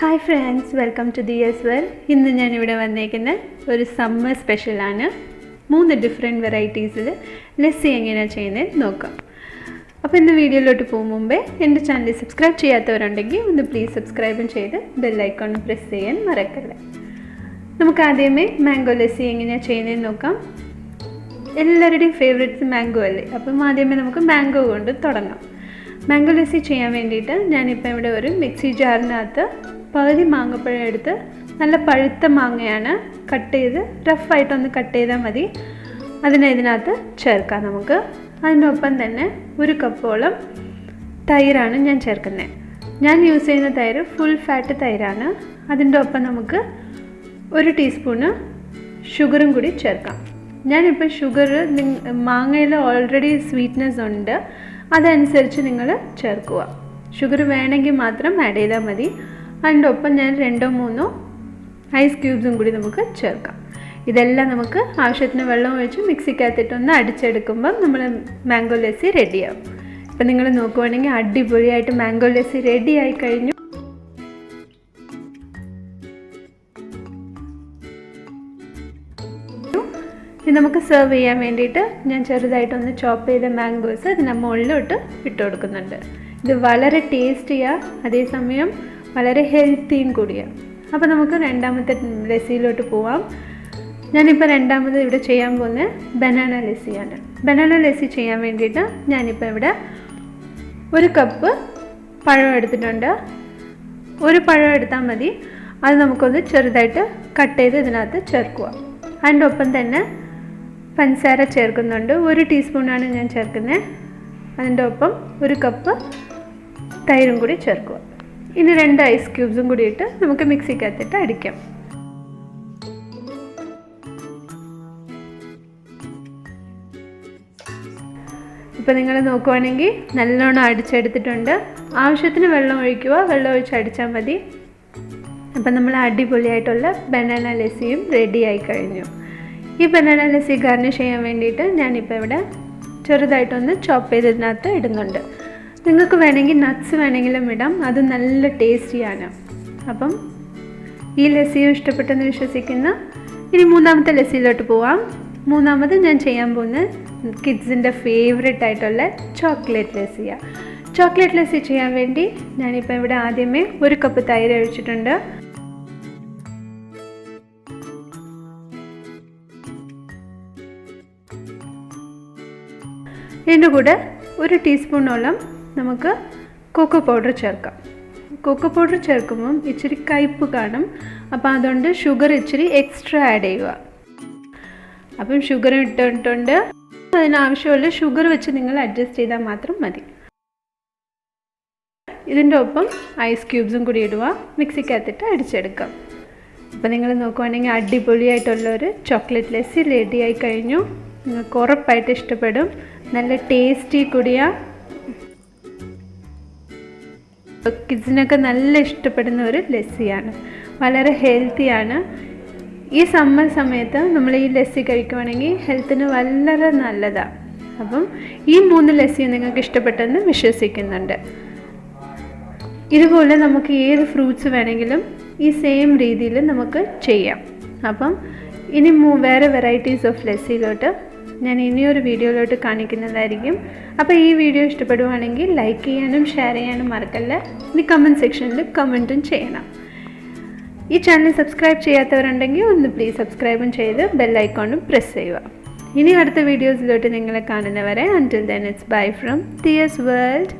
Hi friends, welcome to Dhiya's World. ഇന്ന് ഞാൻ ഇവിടെ വന്നേക്കുന്ന ഒരു സമ്മർ സ്പെഷ്യൽ ആണ്. 3 ഡിഫറെന്റ് വെറൈറ്റീസിൽ ലസ്സി എങ്ങനെയാണ് ചെയ്യുന്നത് നോക്കാം. അപ്പോൾ ഇന്ന് വീഡിയോയിലോട്ട് പോകും മുമ്പേ എൻ്റെ ചാനൽ സബ്സ്ക്രൈബ് ചെയ്യാത്തവരുണ്ടെങ്കിൽ ഒന്ന് പ്ലീസ് സബ്സ്ക്രൈബും ചെയ്ത് ബെൽ ഐക്കൺ പ്രസ് ചെയ്യാൻ മറക്കല്ലേ. നമുക്ക് ആദ്യമേ മാംഗോ ലസ്സി എങ്ങനെയാണ് ചെയ്യുന്നത് നോക്കാം. എല്ലാവരുടെയും ഫേവറേറ്റ്സ് മാംഗോ അല്ലേ, അപ്പം ആദ്യമേ നമുക്ക് മാംഗോ കൊണ്ട് തുടങ്ങാം. മാംഗോ ലസ്സി ചെയ്യാൻ വേണ്ടിയിട്ട് ഞാനിപ്പോൾ ഇവിടെ ഒരു മിക്സി ജാറിനകത്ത് പകുതി മാങ്ങപ്പഴം എടുത്ത്, നല്ല പഴുത്ത മാങ്ങയാണ്, കട്ട് ചെയ്ത് റഫായിട്ടൊന്ന് കട്ട് ചെയ്താൽ മതി. ഇതിനകത്ത് ചേർക്കാം നമുക്ക്. അതിനൊപ്പം തന്നെ 1 കപ്പോളം തൈരാണ് ഞാൻ ചേർക്കുന്നത്. ഞാൻ യൂസ് ചെയ്യുന്ന തൈര് ഫുൾ ഫാറ്റ് തൈരാണ്. അതിൻ്റെ ഒപ്പം നമുക്ക് 1 ടീസ്പൂണ് ഷുഗറും കൂടി ചേർക്കാം. ഞാനിപ്പോൾ ഷുഗർ മാങ്ങയിൽ ഓൾറെഡി സ്വീറ്റ്നെസ് ഉണ്ട്, അതനുസരിച്ച് നിങ്ങൾ ചേർക്കുക. ഷുഗർ വേണമെങ്കിൽ മാത്രം ആഡ് ചെയ്താൽ മതി. അതിൻ്റെ ഒപ്പം ഞാൻ 2-3 ഐസ് ക്യൂബ്സും കൂടി നമുക്ക് ചേർക്കാം. ഇതെല്ലാം നമുക്ക് ആവശ്യത്തിന് വെള്ളം ഒഴിച്ച് മിക്സിക്കകത്തിട്ടൊന്ന് അടിച്ചെടുക്കുമ്പം നമ്മൾ മാംഗോ ലസ്സി റെഡിയാവും. ഇപ്പം നിങ്ങൾ നോക്കുവാണെങ്കിൽ അടിപൊളിയായിട്ട് മാംഗോ ലസ്സി റെഡി ആയി കഴിഞ്ഞു. ഇത് നമുക്ക് സെർവ് ചെയ്യാൻ വേണ്ടിയിട്ട് ഞാൻ ചെറുതായിട്ടൊന്ന് ചോപ്പ് ചെയ്ത മാംഗോസ് ഇതിന് മുകളിലോട്ട് ഇട്ട് കൊടുക്കുന്നുണ്ട്. ഇത് വളരെ ടേസ്റ്റിയാണ്, അതേസമയം വളരെ ഹെൽത്തിയും കൂടിയാണ്. അപ്പോൾ നമുക്ക് രണ്ടാമത്തെ ലസ്സിയിലോട്ട് പോവാം. ഞാനിപ്പോൾ രണ്ടാമത് ഇവിടെ ചെയ്യാൻ പോകുന്നത് ബനാന ലസ്സിയാണ്. ബനാന ലസ്സി ചെയ്യാൻ വേണ്ടിയിട്ട് ഞാനിപ്പോൾ ഇവിടെ 1 കപ്പ് പഴം എടുത്തിട്ടുണ്ട്. 1 പഴം എടുത്താൽ മതി. അത് നമുക്കൊന്ന് ചെറുതായിട്ട് കട്ട് ചെയ്ത് ഇതിനകത്ത് ചേർക്കുക. അതിൻ്റെ ഒപ്പം തന്നെ പഞ്ചസാര ചേർക്കുന്നുണ്ട്. 1 ടീസ്പൂണാണ് ഞാൻ ചേർക്കുന്നത്. അതിൻ്റെ ഒപ്പം 1 കപ്പ് തൈരും കൂടി ചേർക്കുക. ഇനി 2 ഐസ് ക്യൂബ്സും കൂടി ഇട്ട് നമുക്ക് മിക്സിക്കകത്തിട്ട് അടിക്കാം. ഇപ്പോൾ നിങ്ങൾ നോക്കുവാണെങ്കിൽ നല്ലോണം അടിച്ചെടുത്തിട്ടുണ്ട്. ആവശ്യത്തിന് വെള്ളം ഒഴിക്കുക, വെള്ളം ഒഴിച്ച് അടിച്ചാൽ മതി. അപ്പം നമ്മൾ അടിപൊളിയായിട്ടുള്ള ബനാന ലസ്സിയും റെഡി ആയി കഴിഞ്ഞു. ഈ ബനാന ലസ്സി ഗാർണിഷ് ചെയ്യാൻ വേണ്ടിയിട്ട് ഞാനിപ്പോൾ ഇവിടെ ചെറുതായിട്ടൊന്ന് ചോപ്പ് ചെയ്തതിനകത്ത് ഇടുന്നുണ്ട്. നിങ്ങൾക്ക് വേണമെങ്കിൽ നട്ട്സ് വേണമെങ്കിലും ഇടാം, അത് നല്ല ടേസ്റ്റിയാണ്. അപ്പം ഈ ലസ്സിയും ഇഷ്ടപ്പെട്ടെന്ന് വിശ്വസിക്കുന്ന. ഇനി മൂന്നാമത്തെ ലസ്സിയിലോട്ട് പോവാം. മൂന്നാമത് ഞാൻ ചെയ്യാൻ പോകുന്നത് കിഡ്സിൻ്റെ ഫേവറേറ്റ് ആയിട്ടുള്ള ചോക്ലേറ്റ് ലസ്സിയാണ്. ചോക്ലേറ്റ് ലസ്സി ചെയ്യാൻ വേണ്ടി ഞാനിപ്പോൾ ഇവിടെ ആദ്യമേ 1 കപ്പ് തൈര് ഒഴിച്ചിട്ടുണ്ട്. ഇതിൻ്റെ കൂടെ 1 ടീസ്പൂണോളം നമുക്ക് കൊക്കോ പൗഡർ ചേർക്കാം. കൊക്കോ പൗഡർ ചേർക്കുമ്പം ഇച്ചിരി കയ്പ്പ് കാണും, അപ്പോൾ അതുകൊണ്ട് ഷുഗർ ഇച്ചിരി എക്സ്ട്രാ ആഡ് ചെയ്യുക. അപ്പം ഷുഗർ ഇട്ടിട്ടുണ്ട്. അതിനാവശ്യമുള്ള ഷുഗർ വെച്ച് നിങ്ങൾ അഡ്ജസ്റ്റ് ചെയ്താൽ മാത്രം മതി. ഇതിൻ്റെ ഒപ്പം ഐസ് ക്യൂബ്സും കൂടി ഇടുക, മിക്സിക്കകത്തിട്ട് അടിച്ചെടുക്കാം. അപ്പോൾ നിങ്ങൾ നോക്കുവാണെങ്കിൽ അടിപൊളിയായിട്ടുള്ളൊരു ചോക്ലേറ്റ് ലസ്സി റെഡി ആയി കഴിഞ്ഞു. നിങ്ങൾക്ക് ഉറപ്പായിട്ട് ഇഷ്ടപ്പെടും. നല്ല ടേസ്റ്റി കൂടിയാണ്, കിഡ്സിനൊക്കെ നല്ല ഇഷ്ടപ്പെടുന്ന ഒരു ലസ്സിയാണ്. വളരെ ഹെൽത്തിയാണ്. ഈ സമ്മർ സമയത്ത് നമ്മൾ ഈ ലസ്സി കഴിക്കുവാണെങ്കിൽ ഹെൽത്തിന് വളരെ നല്ലതാണ്. അപ്പം ഈ 3 ലസ്സിയും നിങ്ങൾക്ക് ഇഷ്ടപ്പെട്ടെന്ന് വിശ്വസിക്കുന്നുണ്ട്. ഇതുപോലെ നമുക്ക് ഏത് ഫ്രൂട്ട്സ് വേണമെങ്കിലും ഈ സെയിം രീതിയിൽ നമുക്ക് ചെയ്യാം. അപ്പം ഇനി വേറെ വെറൈറ്റീസ് ഓഫ് ലസ്സിയിലോട്ട് ഞാൻ ഇനിയൊരു വീഡിയോയിലോട്ട് കാണിക്കുന്നതായിരിക്കും. അപ്പോൾ ഈ വീഡിയോ ഇഷ്ടപ്പെടുവാണെങ്കിൽ ലൈക്ക് ചെയ്യാനും ഷെയർ ചെയ്യാനും മറക്കല്ല. ഇനി കമൻറ്റ് സെക്ഷനിൽ കമൻറ്റും ചെയ്യണം. ഈ ചാനൽ സബ്സ്ക്രൈബ് ചെയ്യാത്തവരുണ്ടെങ്കിൽ ഒന്ന് പ്ലീസ് സബ്സ്ക്രൈബും ചെയ്ത് ബെൽ ഐക്കോണും പ്രസ് ചെയ്യുക. ഇനി അടുത്ത വീഡിയോസിലോട്ട് നിങ്ങളെ കാണുന്നവരെ until then it's bye from Dhiya's World.